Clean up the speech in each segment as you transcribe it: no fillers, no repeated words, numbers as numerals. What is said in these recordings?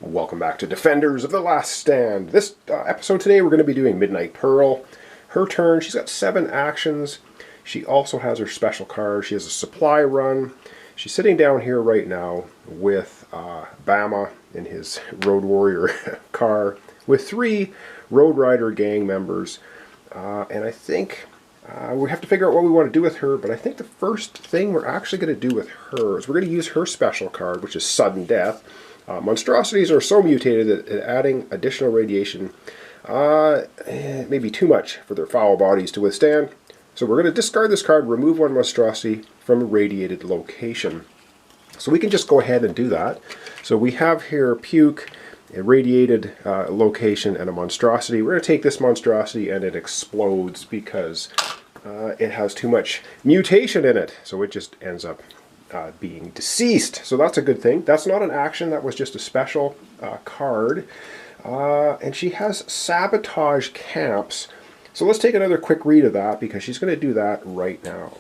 Welcome back to Defenders of the Last Stand. This episode today we're going to be doing Minnie Pearl. Her turn, she's got 7 actions. She also has her special card. She has a supply run. She's sitting down here right now with Bama in his Road Warrior car with 3 Road Rider gang members. And I think we have to figure out what we want to do with her, but I think the first thing we're actually going to do with her is we're going to use her special card, which is Sudden Death. Monstrosities are so mutated that adding additional radiation may be too much for their foul bodies to withstand. So we're going to discard this card, remove 1 monstrosity from a radiated location. So we can just go ahead and do that. So we have here puke, a radiated location, and a monstrosity. We're going to take this monstrosity and it explodes because it has too much mutation in it. So it just ends up being deceased. So that's a good thing. That's not an action, that was just a special card. And she has sabotage camps. So let's take another quick read of that because she's going to do that right now.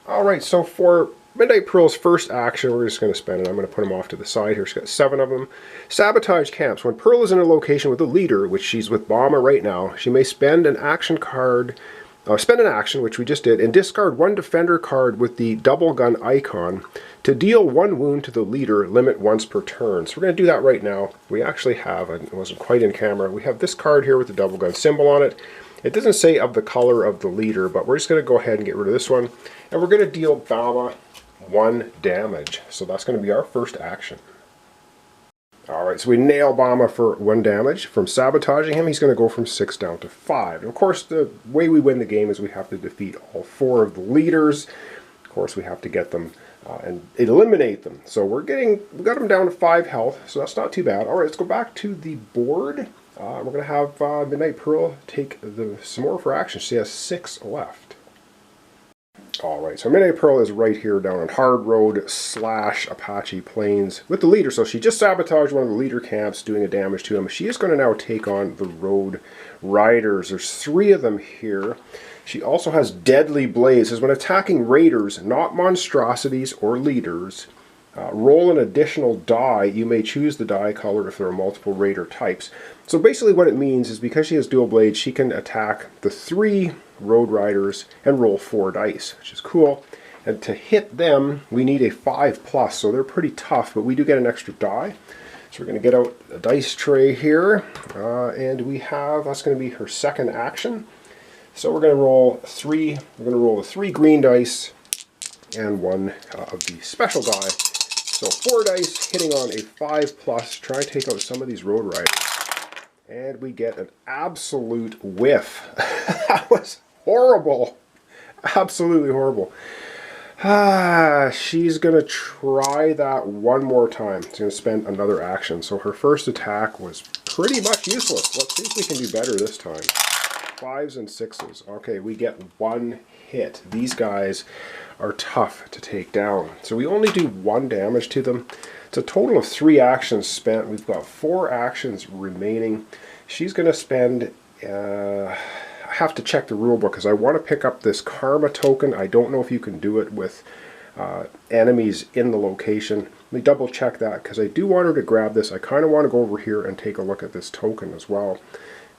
Alright, so for Minnie Pearl's first action, we're just going to spend it. I'm going to put them off to the side here. She's got 7 of them. Sabotage camps. When Pearl is in a location with a leader, which she's with Bama right now, she may spend an action card, spend an action, which we just did, and discard 1 defender card with the double gun icon to deal 1 wound to the leader, limit once per turn. So we're going to do that right now. We actually have, it wasn't quite in camera, we have this card here with the double gun symbol on it. It doesn't say of the color of the leader, but we're just going to go ahead and get rid of this one. And we're going to deal Bama 1 damage. So that's going to be our first action. Alright, so we nail Bama for 1 damage. From sabotaging him, he's going to go from 6 down to 5. And of course, the way we win the game is we have to defeat all 4 of the leaders. Of course, we have to get them and eliminate them. So we got them down to 5 health, so that's not too bad. Alright, let's go back to the board. We're going to have Minnie Pearl take some more for action. She has 6 left. Alright, so Minnie Pearl is right here down on Hard Road / Apache Plains with the leader. So she just sabotaged one of the leader camps, doing a damage to him. She is going to now take on the Road Riders. There's 3 of them here. She also has Deadly Blaze. Says when attacking raiders, not monstrosities or leaders, roll an additional die. You may choose the die color if there are multiple raider types. So basically what it means is because she has dual blades, she can attack the 3 Road Riders and roll 4 dice, which is cool. And to hit them, we need a 5+, so they're pretty tough, but we do get an extra die. So we're going to get out a dice tray here, and we have, that's going to be her second action. So we're going to roll 3, we're going to roll the 3 green dice and 1 of the special die. So 4 dice hitting on a 5+, try and take out some of these Road Riders. And we get an absolute whiff. That was horrible. Absolutely horrible. She's going to try that 1 more time. She's going to spend another action. So her first attack was pretty much useless. Let's see if we can do better this time. 5s and 6s. Okay, we get 1 hit. These guys are tough to take down. So we only do 1 damage to them. It's a total of 3 actions spent. We've got 4 actions remaining. She's going to spend... I have to check the rule book because I want to pick up this karma token. I don't know if you can do it with enemies in the location. Let me double check that because I do want her to grab this. I kind of want to go over here and take a look at this token as well.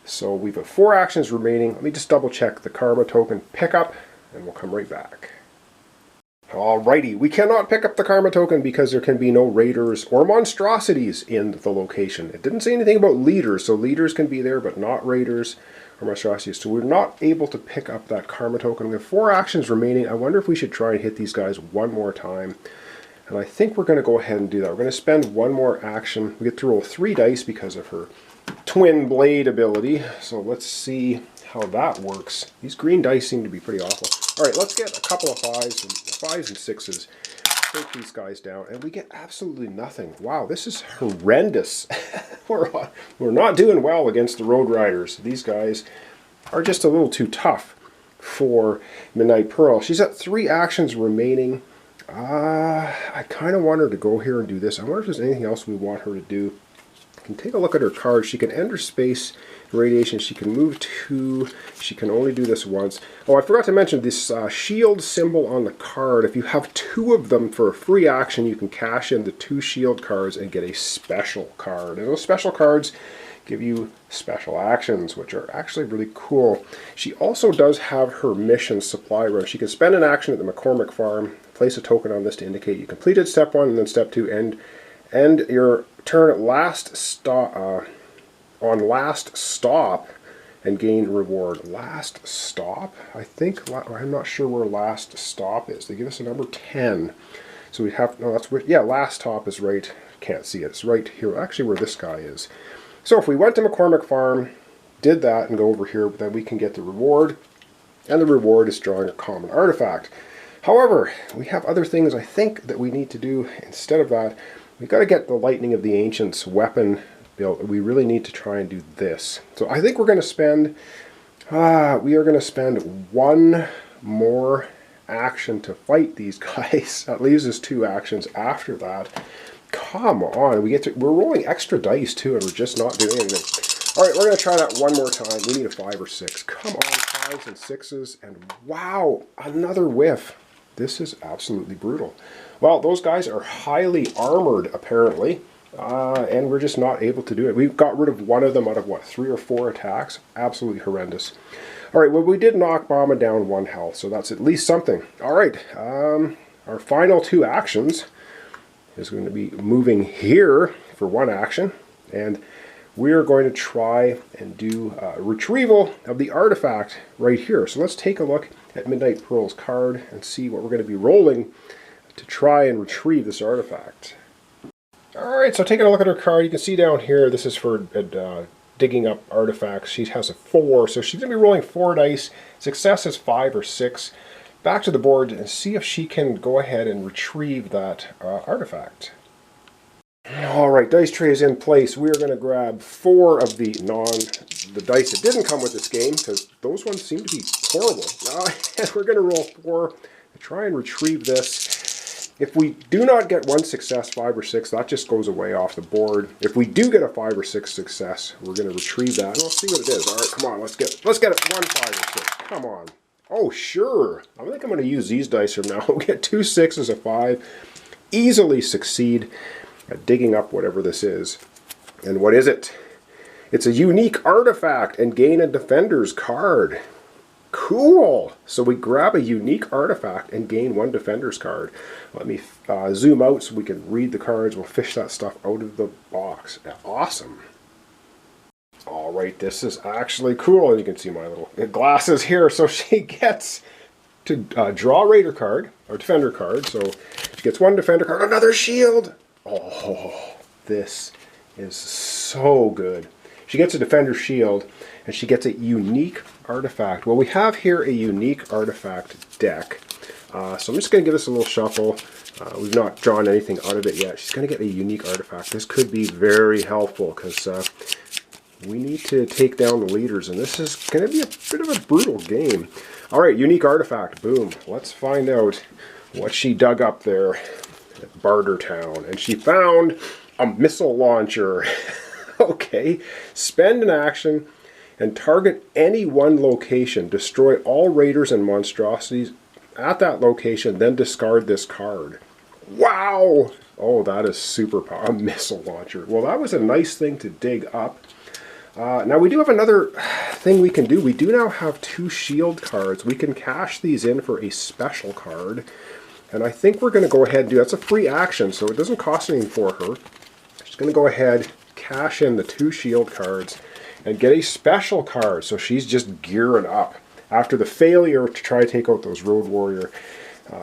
So we've got 4 actions remaining. Let me just double check the karma token pickup and we'll come right back. Alrighty, we cannot pick up the karma token because there can be no raiders or monstrosities in the location. It didn't say anything about leaders, so leaders can be there but not raiders or monstrosities. So we're not able to pick up that karma token. We have 4 actions remaining. I wonder if we should try and hit these guys 1 more time. And I think we're going to go ahead and do that. We're going to spend 1 more action. We get to roll 3 dice because of her twin blade ability. So let's see how that works. These green dice seem to be pretty awful. Alright, let's get a couple of 5s and 6s. Take these guys down, and we get absolutely nothing. Wow, this is horrendous. We're not doing well against the Road Riders. These guys are just a little too tough for Minnie Pearl. She's at 3 actions remaining. I kind of want her to go here and do this. I wonder if there's anything else we want her to do. You can take a look at her card. She can enter space radiation. She can move 2. She can only do this once. Oh, I forgot to mention this shield symbol on the card. If you have 2 of them for a free action, you can cash in the 2 shield cards and get a special card. And those special cards give you special actions, which are actually really cool. She also does have her mission supply run. She can spend an action at the McCormick farm, place a token on this to indicate you completed step 1, and then step 2, end your turn at last stop on last stop and gain reward. Last stop? I think, I'm not sure where last stop is. They give us a number 10. So we have, no, that's, yeah, last stop is right, can't see it, it's right here, actually where this guy is. So if we went to McCormick Farm, did that, and go over here, then we can get the reward, and the reward is drawing a common artifact. However, we have other things I think that we need to do instead of that. We've got to get the Lightning of the Ancients weapon built. We really need to try and do this. So I think we're going to spend, we are going to spend 1 more action to fight these guys. That leaves us 2 actions after that. Come on, we're rolling extra dice too, and we're just not doing anything. All right, we're going to try that 1 more time. We need a 5 or 6. Come on, 5s and 6s, and wow, another whiff. This is absolutely brutal. Well, those guys are highly armored, apparently, and we're just not able to do it. We've got rid of 1 of them out of, what, 3 or 4 attacks? Absolutely horrendous. All right, well, we did knock Bomba down 1 health, so that's at least something. All right, our final 2 actions is going to be moving here for 1 action, and we're going to try and do retrieval of the artifact right here. So let's take a look at Midnight Pearl's card and see what we're going to be rolling to try and retrieve this artifact. Alright, so taking a look at her card, you can see down here, this is for digging up artifacts. She has a 4, so she's going to be rolling 4 dice. Success is 5 or 6. Back to the board and see if she can go ahead and retrieve that artifact. Alright, dice tray is in place. We're going to grab 4 of the dice that didn't come with this game, because those ones seem to be horrible. And we're going to roll 4 to try and retrieve this. If we do not get 1 success, 5 or 6, that just goes away off the board. If we do get a 5 or 6 success, we're going to retrieve that. And we'll see what it is. Alright, come on, let's get it 1 5 or 6. Come on. Oh, sure. I think I'm going to use these dice from now. We'll get 2 6s, a 5. Easily succeed at digging up whatever this is. And what is it? It's a unique artifact and gain a Defender's card. Cool! So we grab a unique artifact and gain 1 Defender's card. Let me zoom out so we can read the cards. We'll fish that stuff out of the box. Awesome. Alright, this is actually cool. You can see my little glasses here. So she gets to draw a Raider card, or Defender card. So she gets 1 Defender card, another shield! Oh, this is so good. She gets a Defender shield, and she gets a unique artifact. Well, we have here a unique artifact deck. So I'm just going to give this a little shuffle. We've not drawn anything out of it yet. She's going to get a unique artifact. This could be very helpful, because we need to take down the leaders, and this is going to be a bit of a brutal game. Alright, unique artifact. Boom. Let's find out what she dug up there at Bartertown. And she found a missile launcher. Okay. Spend an action and target any 1 location. Destroy all raiders and monstrosities at that location, then discard this card. Wow! Oh, that is super powerful. A missile launcher. Well, that was a nice thing to dig up. Now we do have another thing we can do. We do now have 2 shield cards. We can cash these in for a special card. And I think we're going to go ahead and do, that's a free action, so it doesn't cost anything for her. She's going to go ahead, cash in the 2 shield cards, and get a special card. So she's just gearing up. After the failure to try to take out those Road Warrior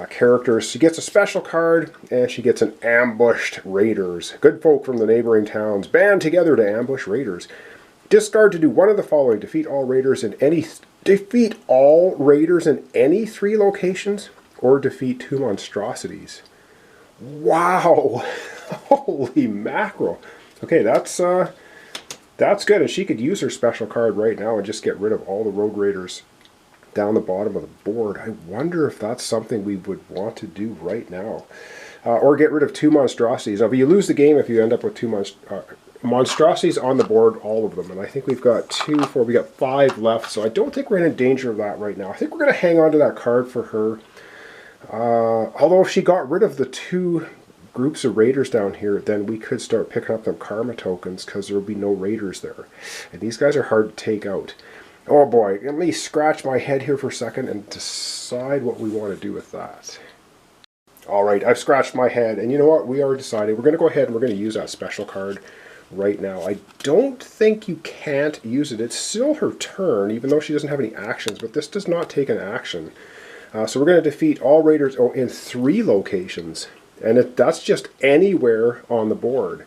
characters, she gets a special card, and she gets an ambushed raiders. Good folk from the neighboring towns band together to ambush raiders. Discard to do 1 of the following. Defeat all raiders in any 3 locations, or defeat 2 monstrosities. Wow! Holy mackerel! Okay, that's good. And she could use her special card right now and just get rid of all the road raiders down the bottom of the board. I wonder if that's something we would want to do right now. Or get rid of 2 monstrosities. Now, if you lose the game if you end up with 2 monstrosities on the board, all of them. And I think we've got 2, 4, we got 5 left. So I don't think we're in danger of that right now. I think we're going to hang on to that card for her. Although if she got rid of the 2 groups of raiders down here, then we could start picking up them karma tokens because there will be no raiders there. And these guys are hard to take out. Oh boy, let me scratch my head here for a second and decide what we want to do with that. Alright, I've scratched my head, and you know what? We already decided. We're going to go ahead and we're going to use that special card right now. I don't think you can't use it. It's still her turn, even though she doesn't have any actions, but this does not take an action. So we're going to defeat all raiders in 3 locations, and that's just anywhere on the board.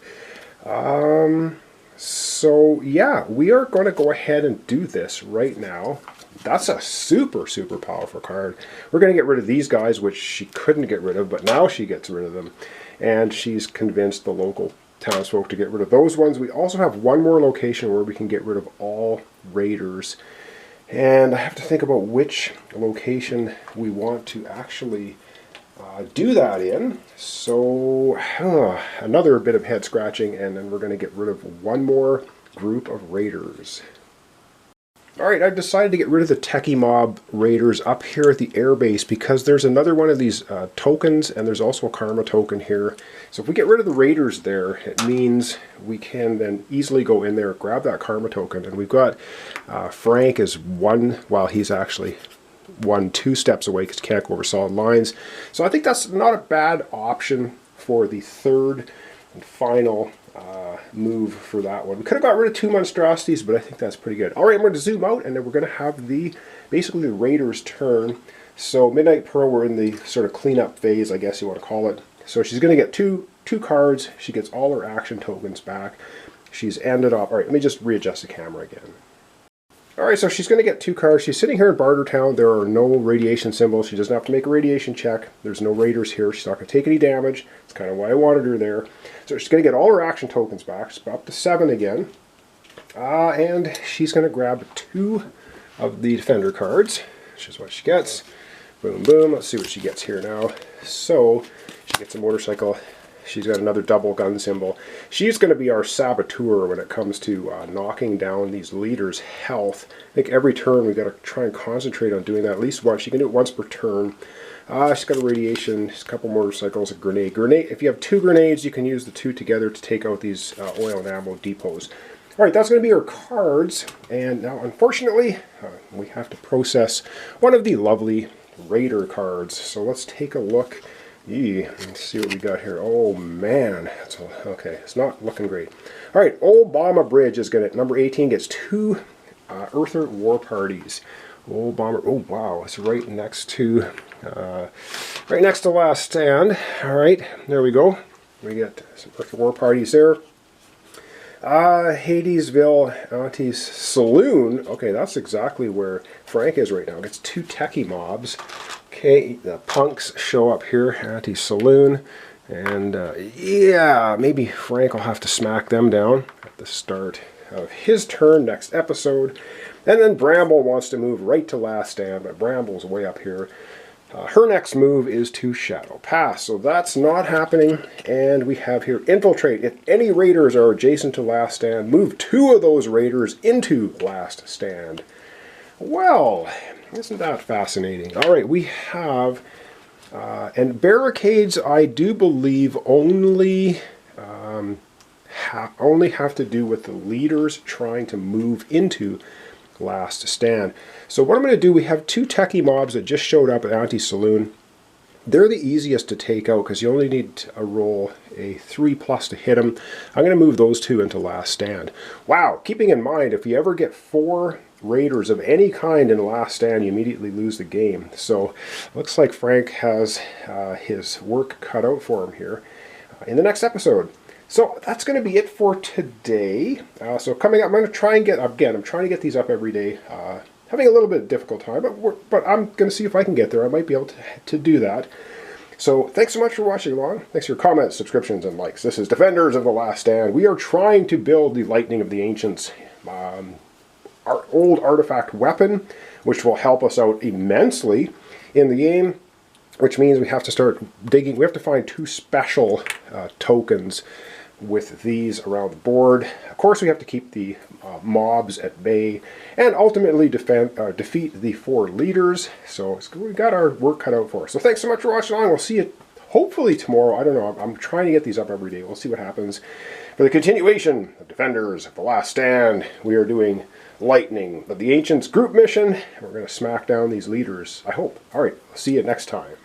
So yeah, we are going to go ahead and do this right now. That's a super, super powerful card. We're going to get rid of these guys, which she couldn't get rid of, but now she gets rid of them. And she's convinced the local townsfolk to get rid of those ones. We also have one more location where we can get rid of all raiders. And I have to think about which location we want to actually do that in. So another bit of head scratching, and then we're going to get rid of one more group of raiders. Alright, I've decided to get rid of the Techie Mob raiders up here at the airbase because there's another one of these tokens, and there's also a karma token here. So if we get rid of the raiders there, it means we can then easily go in there, grab that karma token, and we've got Frank is 1, well, he's actually 2 steps away because he can't go over solid lines. So I think that's not a bad option for the 3rd and final move for that one. We could have got rid of 2 monstrosities, but I think that's pretty good. Alright, I'm going to zoom out, and then we're going to have basically the raiders' turn. So Midnight Pearl, we're in the sort of cleanup phase, I guess you want to call it. So she's going to get two cards. She gets all her action tokens back. She's ended up. Alright, let me just readjust the camera again. Alright, so she's going to get 2 cards. She's sitting here in Bartertown. There are no radiation symbols. She doesn't have to make a radiation check. There's no raiders here. She's not going to take any damage. That's kind of why I wanted her there. So she's going to get all her action tokens back. She's up to 7 again. And she's going to grab 2 of the defender cards, which is what she gets. Boom, boom. Let's see what she gets here now. So she gets a motorcycle. She's got another double gun symbol. She's going to be our saboteur when it comes to knocking down these leaders' health. I think every turn we've got to try and concentrate on doing that at least once. She can do it once per turn. She's got a radiation, a couple motorcycles, a grenade. If you have 2 grenades, you can use the 2 together to take out these oil and ammo depots. Alright, that's going to be our cards. And now, unfortunately, we have to process one of the lovely Raider cards. So let's take a look. Let's see what we got here. Oh man, okay, it's not looking great. Alright, Old Bomber Bridge is going to, number 18 gets 2 Earther War Parties. Old Bomber, oh wow, it's right next to Last Stand. Alright, there we go. We get some Earther War Parties there. Hadesville Auntie's Saloon. Okay, that's exactly where Frank is right now. Gets 2 Techie Mobs. Okay, the punks show up here at the saloon, and yeah, maybe Frank will have to smack them down at the start of his turn next episode. And then Bramble wants to move right to Last Stand, but Bramble's way up here. Her next move is to Shadow Pass, so that's not happening. And we have here Infiltrate. If any raiders are adjacent to Last Stand, move 2 of those raiders into Last Stand. Well, isn't that fascinating? Alright, we have, and barricades, I do believe, only have to do with the leaders trying to move into Last Stand. So what I'm going to do, we have 2 Techie Mobs that just showed up at Auntie's Saloon. They're the easiest to take out because you only need to roll a 3+ to hit them. I'm going to move those 2 into Last Stand. Wow, keeping in mind, if you ever get 4 raiders of any kind in Last Stand, you immediately lose the game. So looks like Frank has his work cut out for him here in the next episode. So that's going to be it for today. So coming up, I'm going to try and get, again, I'm trying to get these up every day. Having a little bit of difficult time, but I'm going to see if I can get there. I might be able to do that. So thanks so much for watching along. Thanks for your comments, subscriptions, and likes. This is Defenders of the Last Stand. We are trying to build the Lightning of the Ancients our old artifact weapon, which will help us out immensely in the game, which means we have to start digging. We have to find 2 special tokens with these around the board. Of course, we have to keep the mobs at bay and ultimately defeat the 4 leaders. So we've got our work cut out for us. So thanks so much for watching along. We'll see you hopefully tomorrow. I don't know. I'm trying to get these up every day. We'll see what happens. For the continuation of Defenders of the Last Stand, we are doing Lightning of the Ancients group mission. We're going to smack down these leaders, I hope. All right, see you next time.